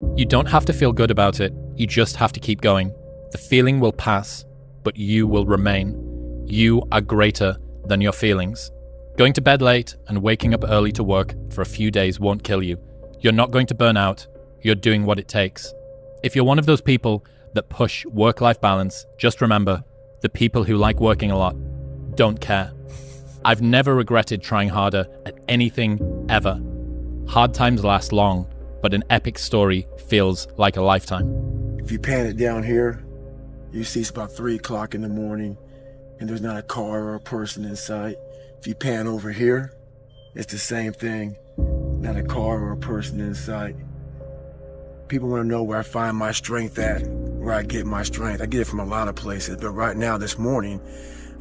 You don't have to feel good about it. You just have to keep going. The feeling will pass, but you will remain. You are greater than your feelings. Going to bed late and waking up early to work for a few days won't kill you. You're not going to burn out. You're doing what it takes. If you're one of those people that push work-life balance, just remember, the people who like working a lot don't care. I've never regretted trying harder at anything ever. Hard times last long, but an epic story feels like a lifetime. If you pan it down here, you see it's about 3 o'clock in the morning and there's not a car or a person in sight. If you pan over here, it's the same thing, not a car or a person in sight. People want to know where I find my strength at, where I get my strength. I get it from a lot of places, but right now, this morning,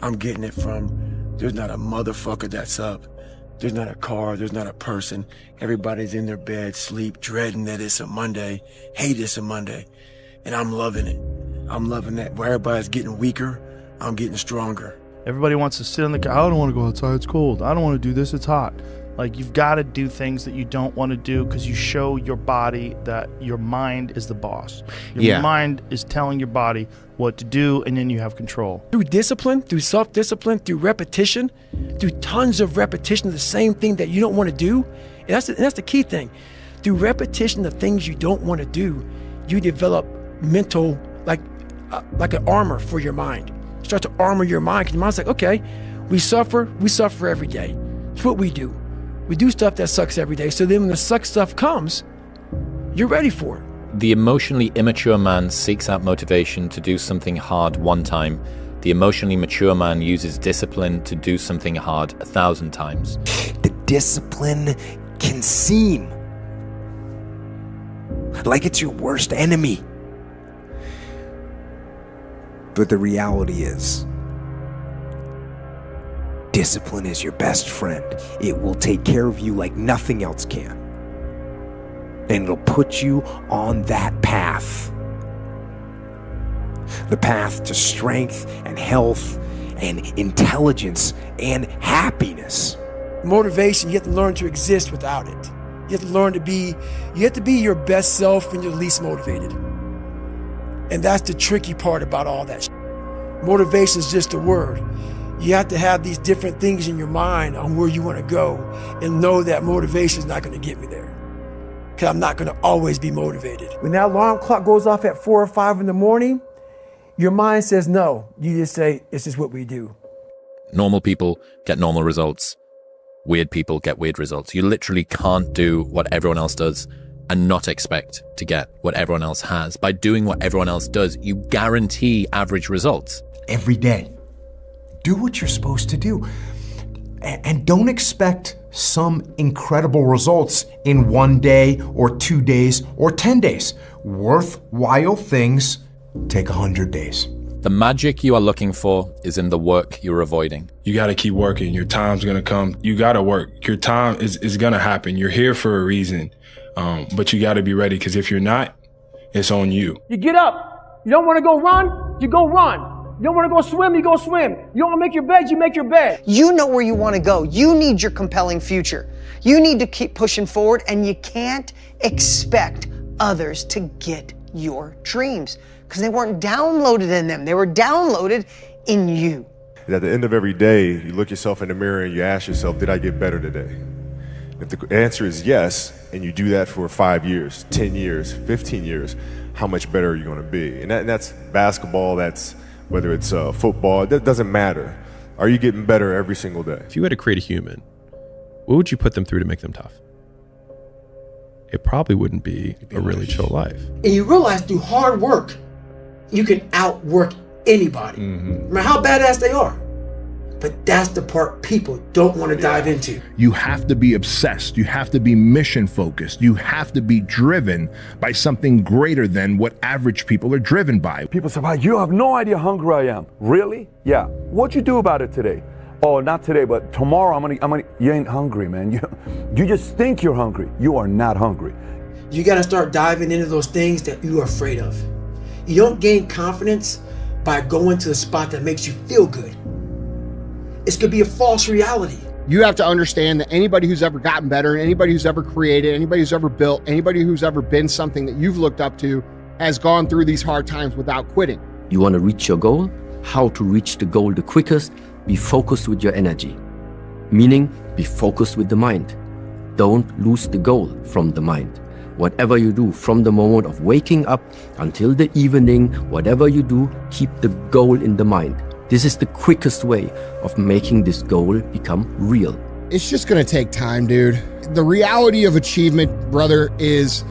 I'm getting it from, there's not a motherfucker that's up. There's not a car, there's not a person. Everybody's in their bed, sleep, dreading that it's a Monday, hate it's a Monday. And I'm loving it. I'm loving that. Where everybody's getting weaker, I'm getting stronger. Everybody wants to sit in the car. I don't want to go outside, it's cold. I don't want to do this, it's hot. Like, you've got to do things that you don't want to do because you show your body that your mind is the boss. Your mind is telling your body what to do, and then you have control. Through discipline, through self-discipline, through repetition, through tons of repetition of the same thing that you don't want to do, and that's the key thing. Through repetition of things you don't want to do, you develop mental, like an armor for your mind. You start to armor your mind because your mind's like, okay, we suffer every day. It's what we do. We do stuff that sucks every day, so then when the suck stuff comes, you're ready for it. The emotionally immature man seeks out motivation to do something hard one time. The emotionally mature man uses discipline to do something hard 1,000 times. The discipline can seem like it's your worst enemy. But the reality is, discipline is your best friend. It will take care of you like nothing else can. And it'll put you on that path. The path to strength and health and intelligence and happiness. Motivation, you have to learn to exist without it. You have to learn to be, your best self when you're least motivated. And that's the tricky part about all that shit. Motivation is just a word. You have to have these different things in your mind on where you want to go and know that motivation is not going to get me there. Because I'm not going to always be motivated. When that alarm clock goes off at 4 or 5 in the morning, your mind says no. You just say, it's just what we do. Normal people get normal results. Weird people get weird results. You literally can't do what everyone else does and not expect to get what everyone else has. By doing what everyone else does, you guarantee average results. Every day. Do what you're supposed to do. And don't expect some incredible results in 1 day or 2 days or 10 days. Worthwhile things take 100 days. The magic you are looking for is in the work you're avoiding. You got to keep working. Your time's going to come. You got to work. Your time is going to happen. You're here for a reason. But you got to be ready, because if you're not, it's on you. You get up. You don't want to go run, you go run. You don't want to go swim, you go swim. You don't want to make your bed, you make your bed. You know where you want to go. You need your compelling future. You need to keep pushing forward, and you can't expect others to get your dreams because they weren't downloaded in them. They were downloaded in you. At the end of every day, you look yourself in the mirror and you ask yourself, did I get better today? If the answer is yes, and you do that for 5 years, 10 years, 15 years, how much better are you going to be? And that's basketball, that's whether it's football, that doesn't matter. Are you getting better every single day? If you had to create a human, what would you put them through to make them tough? It probably wouldn't be a really chill life. And you realize through hard work, you can outwork anybody, no matter how badass they are. But that's the part people don't want to dive into. You have to be obsessed. You have to be mission focused. You have to be driven by something greater than what average people are driven by. People say, wow, you have no idea how hungry I am. Really? Yeah. What'd you do about it today? Oh, not today, but tomorrow I'm gonna. You ain't hungry, man. You just think you're hungry. You are not hungry. You got to start diving into those things that you are afraid of. You don't gain confidence by going to the spot that makes you feel good. It's gonna be a false reality. You have to understand that anybody who's ever gotten better, anybody who's ever created, anybody who's ever built, anybody who's ever been something that you've looked up to has gone through these hard times without quitting. You want to reach your goal? How to reach the goal the quickest? Be focused with your energy. Meaning, be focused with the mind. Don't lose the goal from the mind. Whatever you do, from the moment of waking up until the evening, whatever you do, keep the goal in the mind. This is the quickest way of making this goal become real. It's just going to take time, dude. The reality of achievement, brother, is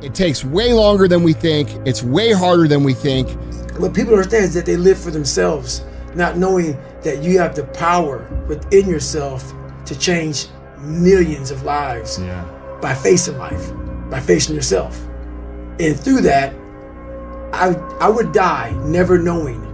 it takes way longer than we think. It's way harder than we think. What people understand is that they live for themselves, not knowing that you have the power within yourself to change millions of lives by facing life, by facing yourself. And through that, I would die never knowing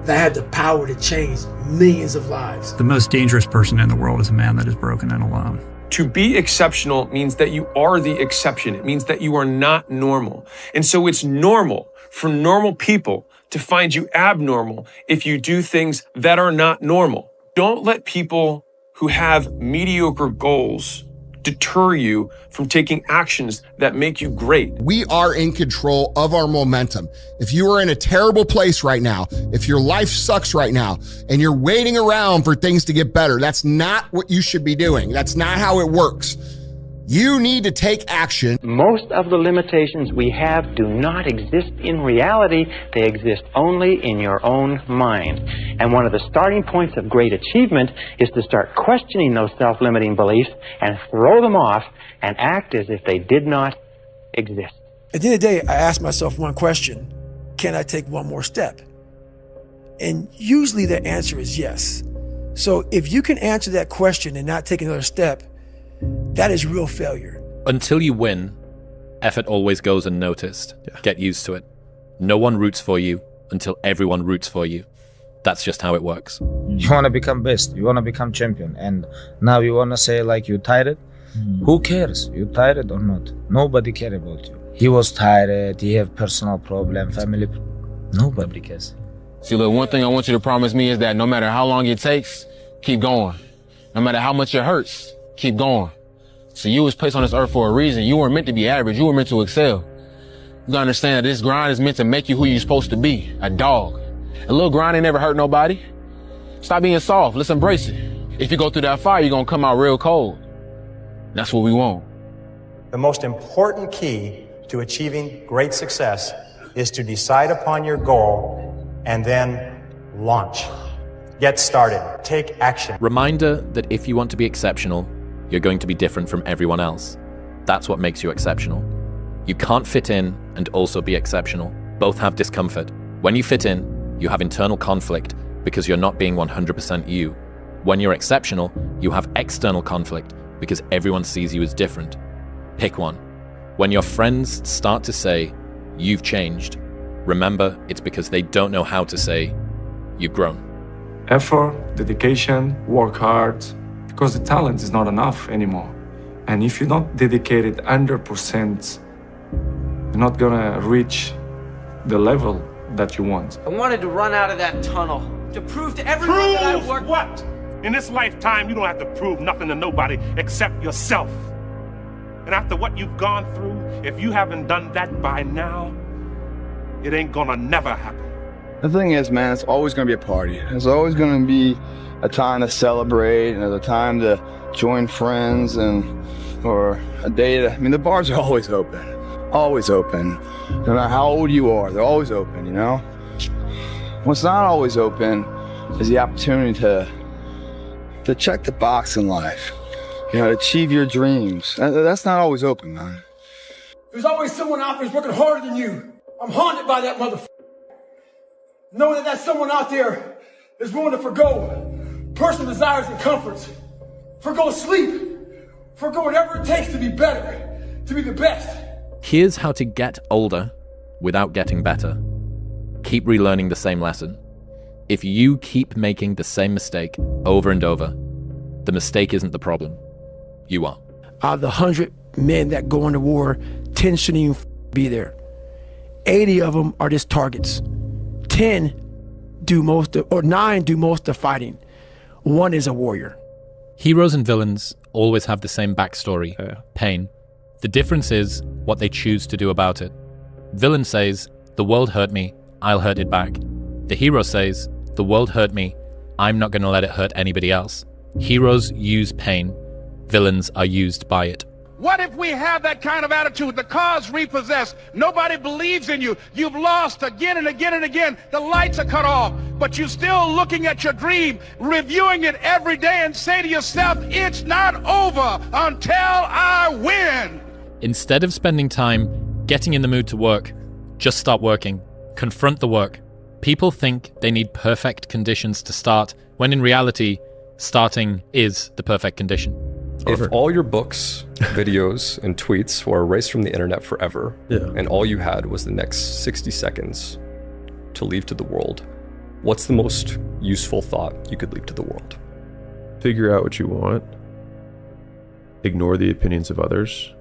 that I had the power to change millions of lives. The most dangerous person in the world is a man that is broken and alone. To be exceptional means that you are the exception. It means that you are not normal. And so it's normal for normal people to find you abnormal if you do things that are not normal. Don't let people who have mediocre goals deter you from taking actions that make you great. We are in control of our momentum. If you are in a terrible place right now, if your life sucks right now, and you're waiting around for things to get better, that's not what you should be doing. That's not how it works. You need to take action. Most of the limitations we have do not exist in reality. They exist only in your own mind. And one of the starting points of great achievement is to start questioning those self-limiting beliefs and throw them off and act as if they did not exist. At the end of the day, I ask myself one question: can I take one more step? And usually the answer is yes. So if you can answer that question and not take another step, that is real failure. Until you win, effort always goes unnoticed. Get used to it. No one roots for you until everyone roots for you. That's just how it works. You want to become best. You want to become champion. And now you want to say like you tired? Who cares? You tired or not? Nobody cares about you. He was tired. He have personal problem, family. Nobody cares. See, look, one thing I want you to promise me is that no matter how long it takes, keep going. No matter how much it hurts, keep going. So you was placed on this earth for a reason. You weren't meant to be average. You were meant to excel. You gotta understand that this grind is meant to make you who you're supposed to be, a dog. A little grind ain't never hurt nobody. Stop being soft. Let's embrace it. If you go through that fire, you're gonna come out real cold. That's what we want. The most important key to achieving great success is to decide upon your goal and then launch. Get started. Take action. Reminder that if you want to be exceptional, you're going to be different from everyone else. That's what makes you exceptional. You can't fit in and also be exceptional. Both have discomfort. When you fit in, you have internal conflict because you're not being 100% you. When you're exceptional, you have external conflict because everyone sees you as different. Pick one. When your friends start to say, "You've changed," remember it's because they don't know how to say, "You've grown." Effort, dedication, work hard, because the talent is not enough anymore. And if you don't dedicate it 100%, you're not gonna reach the level that you want. I wanted to run out of that tunnel to prove to everyone that I worked. What? In this lifetime, you don't have to prove nothing to nobody except yourself. And after what you've gone through, if you haven't done that by now, it ain't gonna never happen. The thing is, man, it's always gonna be a party. There's always gonna be a time to celebrate and a time to join friends or a day to, the bars are always open. Always open. No matter how old you are, they're always open, you know? What's not always open is the opportunity to check the box in life. You know, to achieve your dreams. That's not always open, man. There's always someone out there who's working harder than you. I'm haunted by that motherfucker. Knowing that someone out there is willing to forgo personal desires and comforts, forgo sleep, forgo whatever it takes to be better, to be the best. Here's how to get older without getting better. Keep relearning the same lesson. If you keep making the same mistake over and over, the mistake isn't the problem. You are. Out of the 100 men that go into war, 10 shouldn't even be there. 80 of them are just targets. 10 do most of, or 9 do most of the fighting. 1 is a warrior. Heroes and villains always have the same backstory, pain. The difference is what they choose to do about it. Villain says, the world hurt me, I'll hurt it back. The hero says, the world hurt me, I'm not going to let it hurt anybody else. Heroes use pain, villains are used by it. What if we have that kind of attitude? The car's repossessed. Nobody believes in you. You've lost again and again and again. The lights are cut off, but you're still looking at your dream, reviewing it every day, and say to yourself, it's not over until I win. Instead of spending time getting in the mood to work, just start working. Confront the work. People think they need perfect conditions to start, when in reality, starting is the perfect condition. If all your books, videos, and tweets were erased from the internet forever, and all you had was the next 60 seconds to leave to the world, what's the most useful thought you could leave to the world? Figure out what you want, ignore the opinions of others,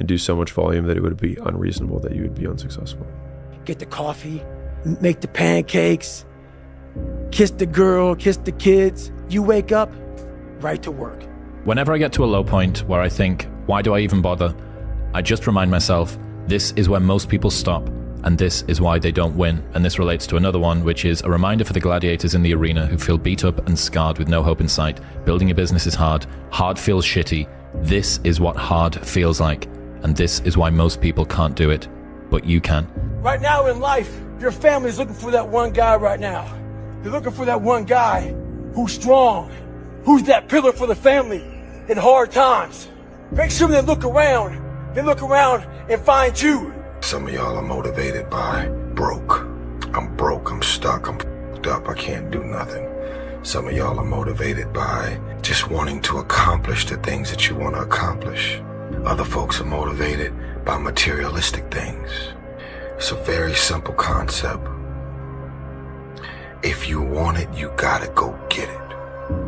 and do so much volume that it would be unreasonable that you would be unsuccessful. Get the coffee, make the pancakes, kiss the girl, kiss the kids. You wake up, right to work. Whenever I get to a low point where I think, why do I even bother? I just remind myself, this is where most people stop, and this is why they don't win. And this relates to another one, which is a reminder for the gladiators in the arena who feel beat up and scarred with no hope in sight. Building a business is hard. Hard feels shitty. This is what hard feels like. And this is why most people can't do it, but you can. Right now in life, your family's looking for that one guy right now. They're looking for that one guy who's strong, who's that pillar for the family in hard times. Make sure they look around and find you. Some of y'all are motivated by broke. I'm broke, I'm stuck, I'm f***ed up, I can't do nothing. Some of y'all are motivated by just wanting to accomplish the things that you want to accomplish. Other folks are motivated by materialistic things. It's a very simple concept. If you want it, you gotta go get it.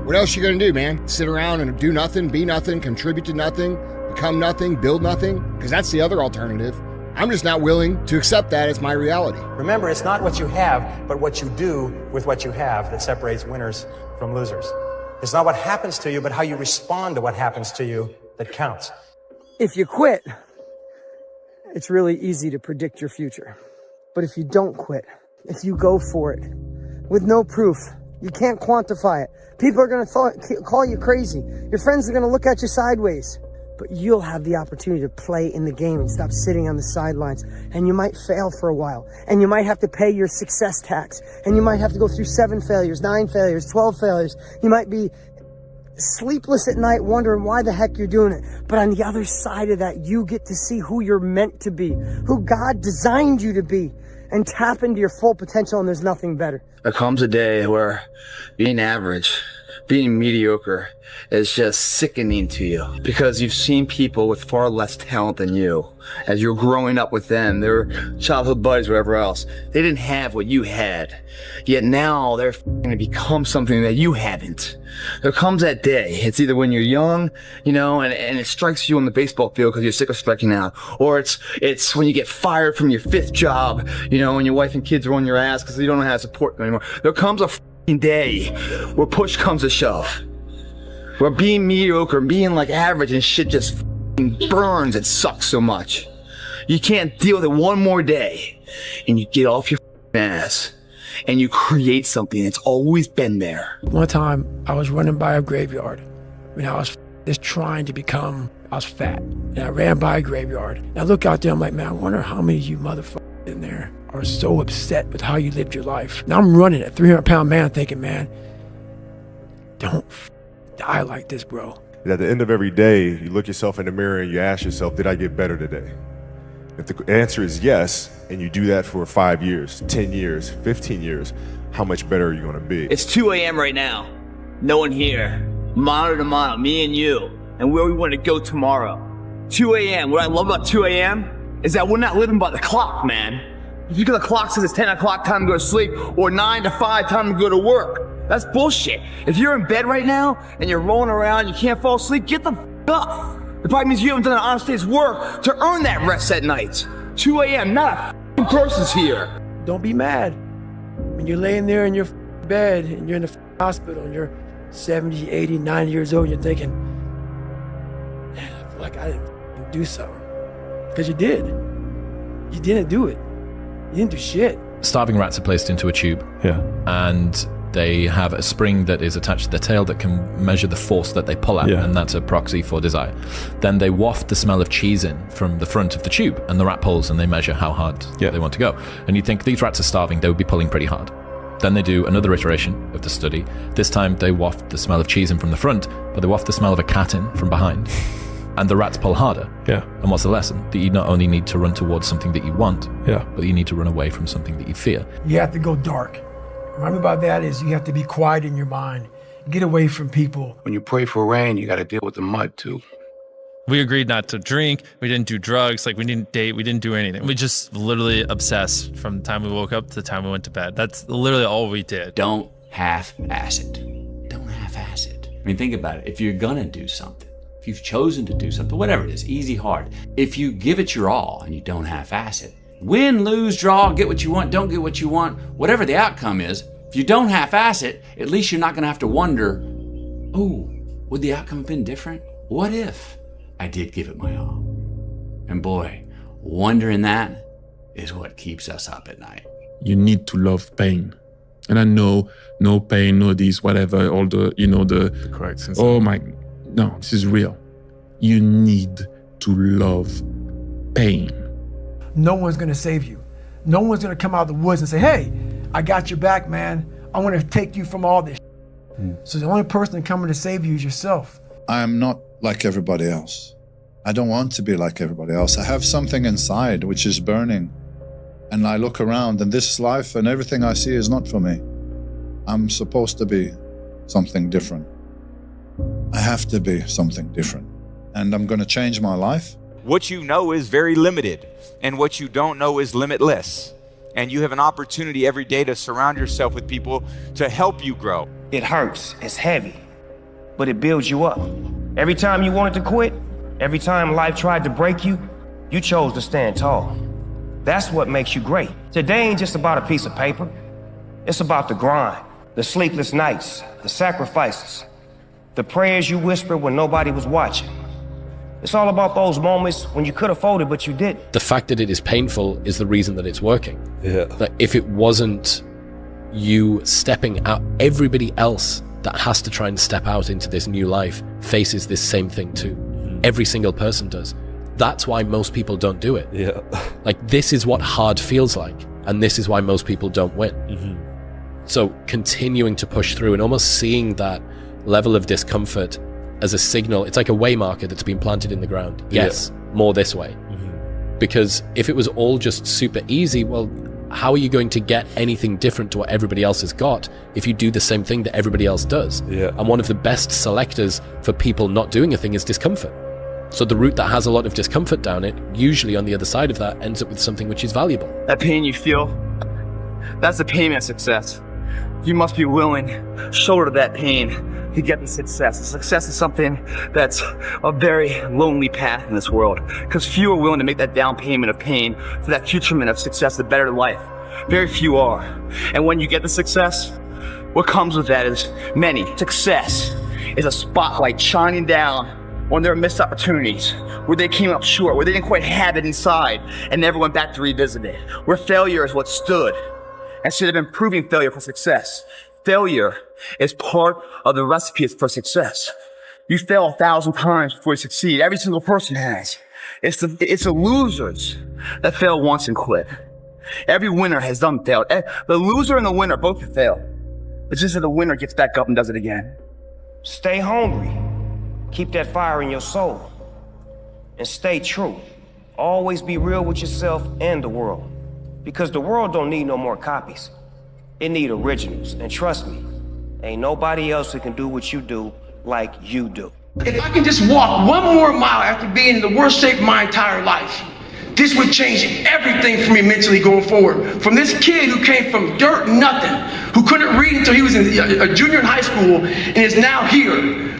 What else you gonna do, man? Sit around and do nothing, be nothing, contribute to nothing, become nothing, build nothing? Because that's the other alternative. I'm just not willing to accept that as my reality. Remember, it's not what you have, but what you do with what you have that separates winners from losers. It's not what happens to you, but how you respond to what happens to you that counts. If you quit, it's really easy to predict your future. But if you don't quit, if you go for it with no proof, you can't quantify it. People are going to call you crazy. Your friends are going to look at you sideways. But you'll have the opportunity to play in the game and stop sitting on the sidelines. And you might fail for a while. And you might have to pay your success tax. And you might have to go through 7 failures, 9 failures, 12 failures. You might be sleepless at night wondering why the heck you're doing it. But on the other side of that, you get to see who you're meant to be, who God designed you to be, and tap into your full potential, and there's nothing better. There comes a day where being average, being mediocre is just sickening to you because you've seen people with far less talent than you. As you're growing up with them, their childhood buddies, whatever else, they didn't have what you had. Yet now they're going to become something that you haven't. There comes that day. It's either when you're young, you know, and it strikes you on the baseball field because you're sick of striking out, or it's when you get fired from your 5th job, you know, and your wife and kids are on your ass because you don't know how to support them anymore. There comes a day where push comes to shove, where being mediocre and being like average and shit just burns and sucks so much. You can't deal with it one more day, and you get off your ass and you create something that's always been there. One time I was running by a graveyard when I was just trying to become, I was fat, and I ran by a graveyard. And I look out there, I'm like, man, I wonder how many of you motherfuckers in there are so upset with how you lived your life. Now I'm running at 300-pound man thinking, man, don't die like this, bro. At the end of every day, you look yourself in the mirror and you ask yourself, did I get better today? If the answer is yes, and you do that for 5 years, 10 years, 15 years, how much better are you going to be? It's 2 a.m. right now. No one here. Monitor to monitor, me and you, and where we want to go tomorrow. 2 a.m. What I love about 2 a.m. is that we're not living by the clock, man. If you get the clock says it's 10 o'clock, time to go to sleep, or 9 to 5, time to go to work. That's bullshit. If you're in bed right now and you're rolling around, you can't fall asleep, get the f up. It probably means you haven't done an honest day's work to earn that rest at night. 2 a.m., not a person's here. Don't be mad when you're laying there in your bed and you're in the hospital and you're 70, 80, 90 years old, and you're thinking, man, I feel like I didn't do something. Because you did. You didn't do it. You didn't do shit. Starving rats are placed into a tube. Yeah. And they have a spring that is attached to their tail that can measure the force that they pull at, and that's a proxy for desire. Then they waft the smell of cheese in from the front of the tube, and the rat pulls and they measure how hard they want to go. And you think, these rats are starving, they would be pulling pretty hard. Then they do another iteration of the study. This time they waft the smell of cheese in from the front, but they waft the smell of a cat in from behind. And the rats pull harder. Yeah. And what's the lesson? That you not only need to run towards something that you want, but you need to run away from something that you fear. You have to go dark. What I mean by that is you have to be quiet in your mind. Get away from people. When you pray for rain, you got to deal with the mud too. We agreed not to drink. We didn't do drugs. Like, we didn't date. We didn't do anything. We just literally obsessed from the time we woke up to the time we went to bed. That's literally all we did. Don't half-ass it. Don't half-ass it. I mean, think about it. If you're gonna do something, if you've chosen to do something, whatever it is, easy, hard, if you give it your all and you don't half-ass it, win, lose, draw, get what you want, don't get what you want, whatever the outcome is, if you don't half-ass it, at least you're not gonna have to wonder, oh, would the outcome have been different? What if I did give it my all? And boy, wondering that is what keeps us up at night. You need to love pain. And I know, no pain, no this, whatever, all the, the correct sense. Oh my, no, this is real. You need to love pain. No one's gonna save you. No one's gonna come out of the woods and say, hey, I got your back, man. I wanna take you from all this. So the only person coming to save you is yourself. I am not like everybody else. I don't want to be like everybody else. I have something inside which is burning. And I look around and this life and everything I see is not for me. I'm supposed to be something different. I have to be something different. And I'm gonna change my life. What you know is very limited, and what you don't know is limitless. And you have an opportunity every day to surround yourself with people to help you grow. It hurts, it's heavy, but it builds you up. Every time you wanted to quit, every time life tried to break you, you chose to stand tall. That's what makes you great. Today ain't just about a piece of paper. It's about the grind, the sleepless nights, the sacrifices, the prayers you whispered when nobody was watching. It's all about those moments when you could have folded, but you didn't. The fact that it is painful is the reason that it's working. Yeah. Like, if it wasn't you stepping out, everybody else that has to try and step out into this new life faces this same thing too. Every single person does. That's why most people don't do it. Yeah. Like, this is what hard feels like, and this is why most people don't win. So continuing to push through and almost seeing that level of discomfort as a signal, it's like a way marker that's been planted in the ground. Yes, more this way. Because if it was all just super easy, well, how are you going to get anything different to what everybody else has got if you do the same thing that everybody else does? Yeah. And one of the best selectors for people not doing a thing is discomfort. So the route that has a lot of discomfort down it, usually on the other side of that, ends up with something which is valuable. That pain you feel, that's the payment of success. You must be willing to shoulder that pain to get the success. The success is something that's a very lonely path in this world, because few are willing to make that down payment of pain for that futurement of success, the better life. Very few are. And when you get the success, what comes with that is many. Success is a spotlight shining down on their missed opportunities, where they came up short, where they didn't quite have it inside and never went back to revisit it, where failure is what stood instead of improving failure for success. Failure is part of the recipe for success. You fail 1,000 times before you succeed. Every single person has. It's the losers that fail once and quit. Every winner has done failed. The loser and the winner both have failed. It's just that the winner gets back up and does it again. Stay hungry. Keep that fire in your soul. And stay true. Always be real with yourself and the world. Because the world don't need no more copies. It need originals. And trust me, ain't nobody else that can do what you do like you do. If I can just walk one more mile after being in the worst shape of my entire life, this would change everything for me mentally going forward. From this kid who came from dirt, nothing, who couldn't read until he was in a junior in high school and is now here.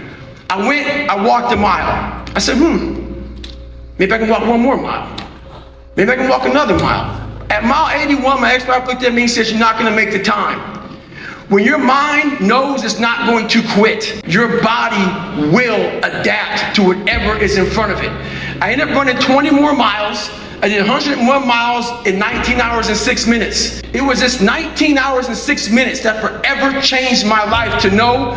I walked a mile. I said, maybe I can walk one more mile. Maybe I can walk another mile. At mile 81, my ex-wife looked at me and said, you're not gonna make the time. When your mind knows it's not going to quit, your body will adapt to whatever is in front of it. I ended up running 20 more miles. I did 101 miles in 19 hours and 6 minutes. It was this 19 hours and 6 minutes that forever changed my life, to know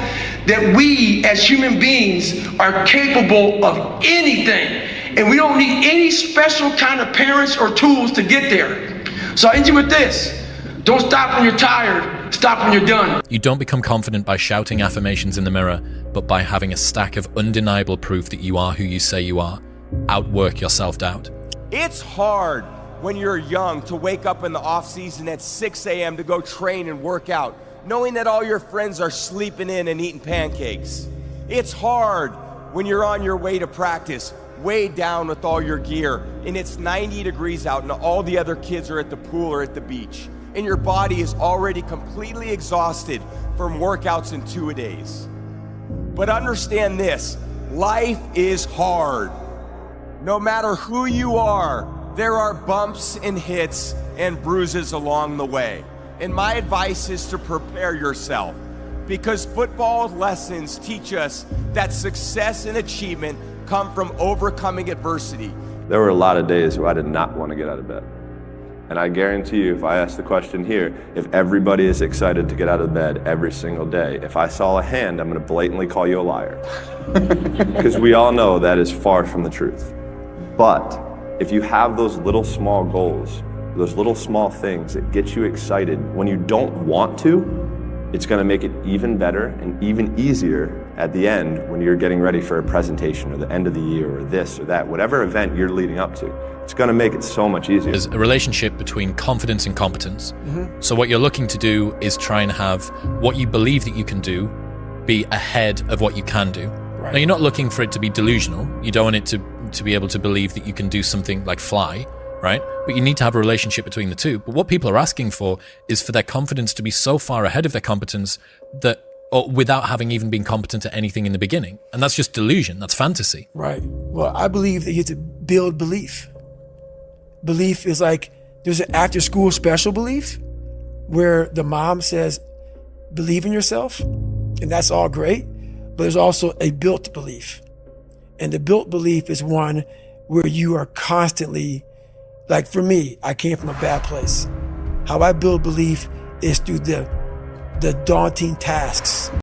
that we as human beings are capable of anything. And we don't need any special kind of parents or tools to get there. So I end you with this. Don't stop when you're tired. Stop when you're done. You don't become confident by shouting affirmations in the mirror, but by having a stack of undeniable proof that you are who you say you are. Outwork your self-doubt. It's hard when you're young to wake up in the off season at 6 a.m. to go train and work out, knowing that all your friends are sleeping in and eating pancakes. It's hard when you're on your way to practice, weighed down with all your gear, and it's 90 degrees out and all the other kids are at the pool or at the beach, and your body is already completely exhausted from workouts and 2-a-days. But understand this, life is hard. No matter who you are, there are bumps and hits and bruises along the way. And my advice is to prepare yourself, because football lessons teach us that success and achievement come from overcoming adversity. There were a lot of days where I did not want to get out of bed. And I guarantee you, if I ask the question here, if everybody is excited to get out of bed every single day, if I saw a hand, I'm going to blatantly call you a liar. Because we all know that is far from the truth. But if you have those little small goals, those little small things that get you excited when you don't want to, it's going to make it even better and even easier at the end when you're getting ready for a presentation or the end of the year or this or that, whatever event you're leading up to. It's going to make it so much easier. There's a relationship between confidence and competence. So what you're looking to do is try and have what you believe that you can do be ahead of what you can do. Right. Now, you're not looking for it to be delusional. You don't want it to be able to believe that you can do something like fly, right? But you need to have a relationship between the two. But what people are asking for is for their confidence to be so far ahead of their competence that, or without having even been competent at anything in the beginning. And that's just delusion. That's fantasy. Right. Well, I believe that you have to build belief. Belief is like, there's an after school special belief where the mom says, believe in yourself. And that's all great. But there's also a built belief. And the built belief is one where you are constantly, like for me, I came from a bad place. How I build belief is through the daunting tasks.